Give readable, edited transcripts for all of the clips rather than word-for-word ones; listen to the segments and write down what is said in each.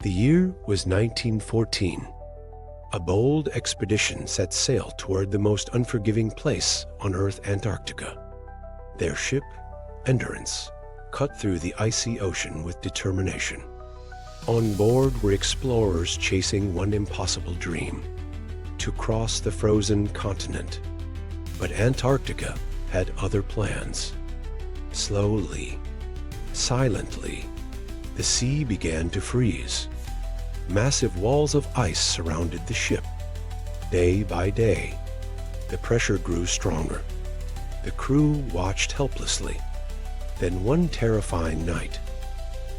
The year was 1914. A bold expedition set sail toward the most unforgiving place on Earth, Antarctica. Their ship, Endurance, cut through the icy ocean with determination. On board were explorers chasing one impossible dream: to cross the frozen continent. But Antarctica had other plans. Slowly, silently, the sea began to freeze. Massive walls of ice surrounded the ship. Day by day, the pressure grew stronger. The crew watched helplessly. Then one terrifying night,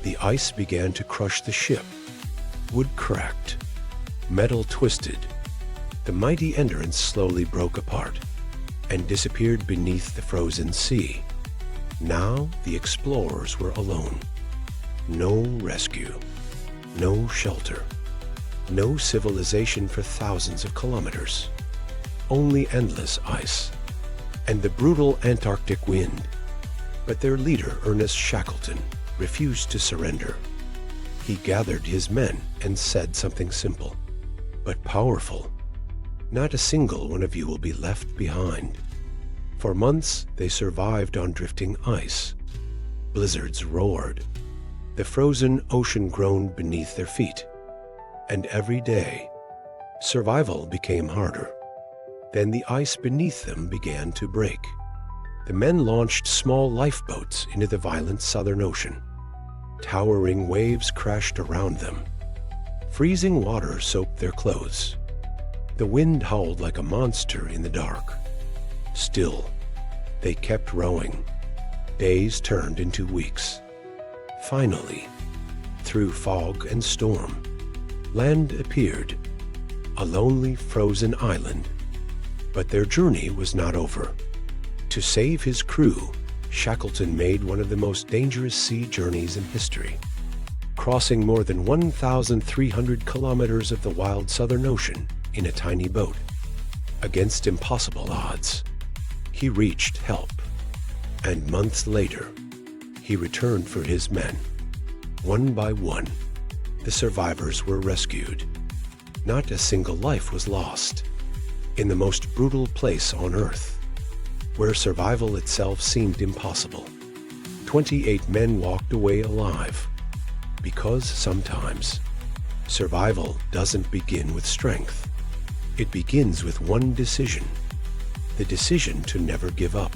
the ice began to crush the ship. Wood cracked, metal twisted. The mighty Endurance slowly broke apart and disappeared beneath the frozen sea. Now the explorers were alone. No rescue, no shelter, no civilization for thousands of kilometers. Only endless ice and the brutal Antarctic wind. But their leader, Ernest Shackleton, refused to surrender. He gathered his men and said something simple, but powerful. Not a single one of you will be left behind. For months, they survived on drifting ice. Blizzards roared. The frozen ocean groaned beneath their feet. And every day, survival became harder. Then the ice beneath them began to break. The men launched small lifeboats into the violent Southern Ocean. Towering waves crashed around them. Freezing water soaked their clothes. The wind howled like a monster in the dark. Still, they kept rowing. Days turned into weeks. Finally, through fog and storm, land appeared, a lonely frozen island. But their journey was not over. To save his crew, Shackleton made one of the most dangerous sea journeys in history. Crossing more than 1,300 kilometers of the wild Southern Ocean in a tiny boat. Against impossible odds, he reached help. And months later, he returned for his men. One by one, the survivors were rescued. Not a single life was lost. In the most brutal place on Earth, where survival itself seemed impossible, 28 men walked away alive. Because sometimes, survival doesn't begin with strength. It begins with one decision: the decision to never give up.